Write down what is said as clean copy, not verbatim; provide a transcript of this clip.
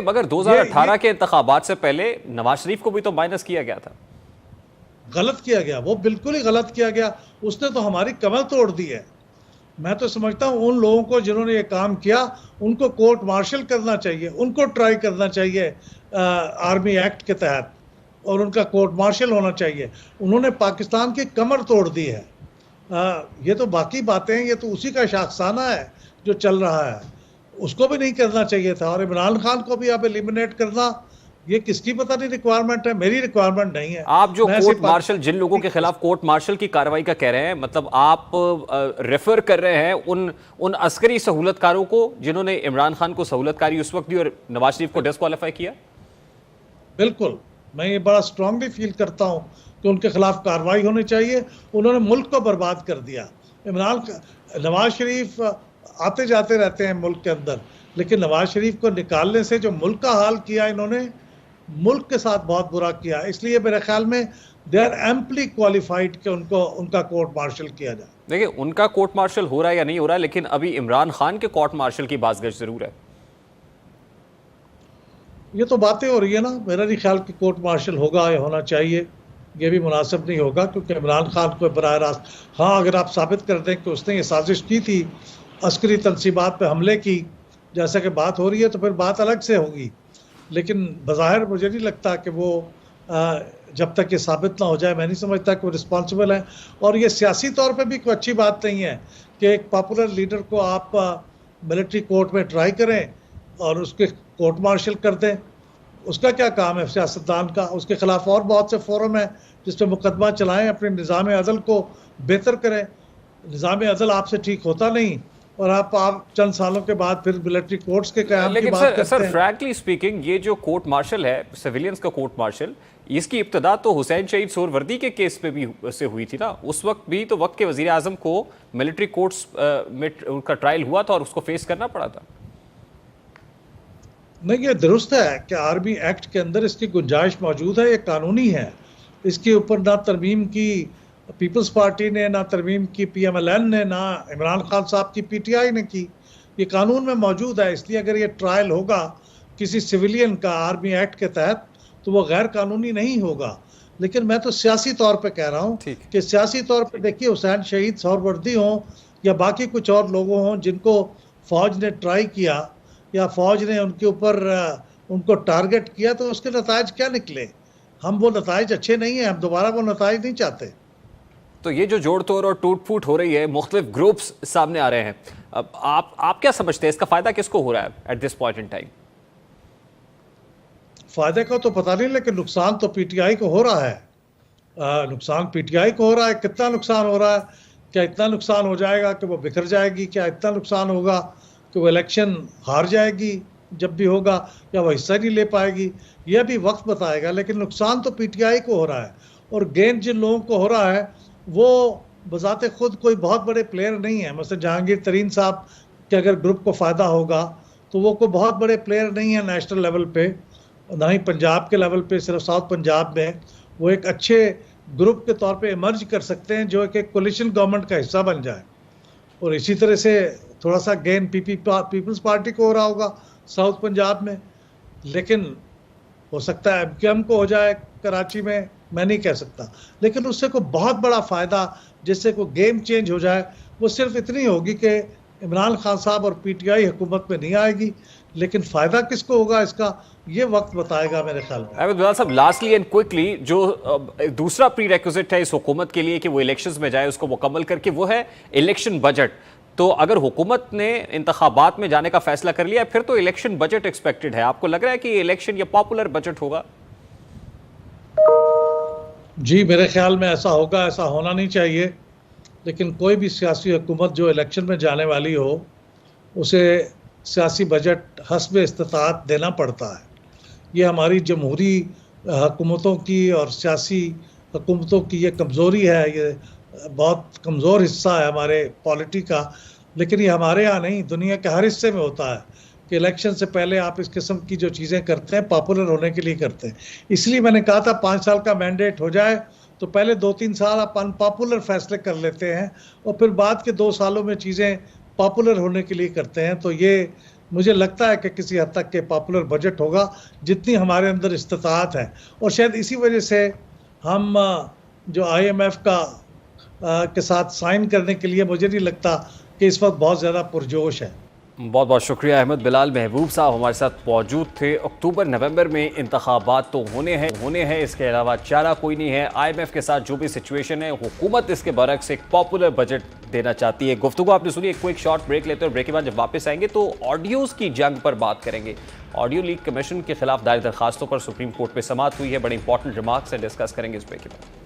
मगर 2018 के इंतखाबात से पहले नवाज शरीफ को भी तो माइनस किया गया था। गलत किया गया, वो बिल्कुल ही गलत किया गया। उसने तो हमारी कमर तोड़ दी है। मैं तो समझता हूँ उन लोगों को जिन्होंने ये काम किया उनको कोर्ट मार्शल करना चाहिए, उनको ट्राई करना चाहिए आर्मी एक्ट के तहत, और उनका कोर्ट मार्शल होना चाहिए। उन्होंने पाकिस्तान की कमर तोड़ दी है। ये तो बाकी बातें हैं, ये तो उसी का शाखसाना है जो चल रहा है। उसको भी नहीं करना चाहिए था। और इमरान खान को भी आप एलिमिनेट करना, ये किसकी पता नहीं रिक्वायरमेंट है, मेरी रिक्वायरमेंट नहीं है। आप जो कोर्ट मार्शल, जिन लोगों के खिलाफ कोर्ट मार्शल की कार्रवाई का कह रहे हैं, मतलब आप रेफर कर रहे हैं उन अस्करी सहूलतकारों को जिन्होंने इमरान खान को सहूलतकारी उस वक्त दी और नवाज शरीफ को डिस्क्वालीफाई किया? बिल्कुल, मैं ये बड़ा स्ट्रांगली फील करता हूँ कि उनके खिलाफ कार्रवाई होनी चाहिए। उन्होंने मुल्क को बर्बाद कर दिया। नवाज शरीफ आते जाते रहते हैं मुल्क के अंदर, लेकिन नवाज शरीफ को निकालने से जो मुल्क का हाल किया इन्होंने, मुल्क के साथ बहुत बुरा किया। इसलिए मेरे ख्याल में दे आर एम्पली क्वालिफाइड कि उनका कोर्ट मार्शल किया जाए। देखिए, उनका कोर्ट मार्शल हो रहा है या नहीं हो रहा है, लेकिन अभी इमरान खान के कोर्ट मार्शल की बाज़गश जरूर है। ये तो बातें हो रही है ना, मेरा नहीं ख्याल कि कोर्ट मार्शल होगा या होना चाहिए। ये भी मुनासिब नहीं होगा, क्योंकि इमरान खान को बराह रास्त, हाँ अगर आप साबित कर दें कि उसने ये साजिश की थी, अस्करी तनसीबात पे हमले की, जैसा कि बात हो रही है, तो फिर बात अलग से होगी। लेकिन बज़ाहिर मुझे नहीं लगता कि वो जब तक ये साबित ना हो जाए, मैं नहीं समझता कि वो रिस्पॉन्सिबल है। और ये सियासी तौर पे भी कोई अच्छी बात नहीं है कि एक पॉपुलर लीडर को आप मिलिट्री कोर्ट में ट्राई करें और उसके कोर्ट मार्शल कर दें। उसका क्या काम है सियासतदान का? उसके खिलाफ और बहुत से फोरम है जिस पर मुकदमा चलाएं, अपने निज़ाम अदल को बेहतर करें। निज़ाम अदल आपसे ठीक होता नहीं, और आप चंद सालों के बाद फिर मिलिट्री कोर्ट्स के क़याम की बात करते हैं। सर फ्रैंकली स्पीकिंग, ये जो कोर्ट मार्शल है, सिविलियंस का कोर्ट मार्शल, इसकी इब्तदा तो हुसैन शहीद सोहरवर्दी के केस पे भी से हुई थी ना। उस वक्त भी तो वक्त के वजीर आजम को मिलिट्री कोर्ट्स में उनका ट्रायल हुआ था और उसको फेस करना पड़ा था। नहीं, ये दुरुस्त है कि आर्मी एक्ट के अंदर इसकी गुंजाइश मौजूद है, ये कानूनी है। इसके ऊपर ना तरमीम की पीपल्स पार्टी ने, ना तरमीम की PMLN ने, ना इमरान खान साहब की PTI ने की। ये कानून में मौजूद है। इसलिए अगर ये ट्रायल होगा किसी सिविलियन का आर्मी एक्ट के तहत तो वो गैर कानूनी नहीं होगा। लेकिन मैं तो सियासी तौर पे कह रहा हूँ कि सियासी तौर पे देखिए, हुसैन शहीद सोहरवर्दी हों या बाकी कुछ और लोगों हों जिनको फ़ौज ने ट्राई किया या फ़ौज ने उनके ऊपर उनको टारगेट किया, तो उसके नताइज क्या निकले? हम वो नताइज अच्छे नहीं हैं, हम दोबारा वो नताइज नहीं चाहते। तो ये जो जोड़ तोड़ और टूट फूट हो रही है, मुख्तलिफ ग्रुप्स सामने आ रहे हैं, अब आप क्या समझते हैं, इसका फायदा किसको हो रहा है at this point in time? फायदे का तो पता नहीं, लेकिन नुकसान तो PTI को हो रहा है। नुकसान PTI को हो रहा है। कितना नुकसान हो रहा है? क्या इतना नुकसान हो जाएगा कि वो बिखर जाएगी? क्या इतना नुकसान होगा कि वो इलेक्शन हार जाएगी जब भी होगा, या वो हिस्सा नहीं ले पाएगी? यह भी वक्त बताएगा। लेकिन नुकसान तो PTI को हो रहा है, और गेन जिन लोगों को हो रहा है वो बजाते खुद कोई बहुत बड़े प्लेयर नहीं है। मतलब जहांगीर तरीन साहब के अगर ग्रुप को फ़ायदा होगा तो वो कोई बहुत बड़े प्लेयर नहीं है नेशनल लेवल पे, ना ही पंजाब के लेवल पे। सिर्फ साउथ पंजाब में वो एक अच्छे ग्रुप के तौर पे इमर्ज कर सकते हैं जो एक कोलिशन गवर्नमेंट का हिस्सा बन जाए। और इसी तरह से थोड़ा सा गेन पीपल्स पार्टी को हो रहा होगा साउथ पंजाब में। लेकिन हो सकता है MKM को हो जाए कराची में, मैं नहीं कह सकता। लेकिन उससे कोई बहुत बड़ा फ़ायदा, जिससे कोई गेम चेंज हो जाए, वो सिर्फ इतनी होगी कि इमरान खान साहब और PTI हुकूमत में नहीं आएगी। लेकिन फ़ायदा किसको होगा इसका, ये वक्त बताएगा मेरे ख्याल में। अहमद बिलाल साहब, लास्टली एंड क्विकली, जो दूसरा प्री रेक्विजिट है इस हुकूमत के लिए कि वो इलेक्शंस में जाए, उसको मुकम्मल करके, वो है इलेक्शन बजट। तो अगर हुकूमत ने इंतखाबात में जाने का फैसला कर लिया, फिर तो इलेक्शन बजट एक्सपेक्टेड है। आपको लग रहा है कि इलेक्शन या पॉपुलर बजट होगा? जी, मेरे ख्याल में ऐसा होगा। ऐसा होना नहीं चाहिए, लेकिन कोई भी सियासी हुकूमत जो इलेक्शन में जाने वाली हो, उसे सियासी बजट हस्ब इस्तिताअत देना पड़ता है। ये हमारी जमहूरी हुकूमतों की और सियासी हुकूमतों की ये कमज़ोरी है। ये बहुत कमज़ोर हिस्सा है हमारे पॉलिटी का। लेकिन ये हमारे यहाँ नहीं, दुनिया के हर हिस्से में होता है कि इलेक्शन से पहले आप इस किस्म की जो चीज़ें करते हैं पॉपुलर होने के लिए करते हैं। इसलिए मैंने कहा था 5 साल का मैंडेट हो जाए तो पहले 2-3 साल आप अनपॉपुलर फैसले कर लेते हैं और फिर बाद के 2 सालों में चीज़ें पॉपुलर होने के लिए करते हैं। तो ये मुझे लगता है कि किसी हद तक के पॉपुलर बजट होगा, जितनी हमारे अंदर इस्तिताअत है। और शायद इसी वजह से हम जो IMF का के साथ साइन करने के लिए मुझे नहीं लगता कि इस वक्त बहुत ज़्यादा पुरजोश है। बहुत बहुत शुक्रिया अहमद बिलाल महबूब साहब हमारे साथ मौजूद थे। अक्टूबर नवंबर में इंतखाबात तो होने हैं, इसके अलावा चारा कोई नहीं है। IMF के साथ जो भी सिचुएशन है, हुकूमत इसके बरक्स एक पॉपुलर बजट देना चाहती है। गुफ्तगू आपने सुनी, एक क्विक शॉर्ट ब्रेक लेते हैं और ब्रेक के बाद जब वापस आएंगे तो ऑडियोज़ की जंग पर बात करेंगे। ऑडियो लीक कमीशन के खिलाफ दायर दरखास्तों पर सुप्रीम कोर्ट में समाअत हुई है, बड़े इंपॉर्टेंट रिमार्क्स डिस्कस करेंगे इस ब्रेक के बाद।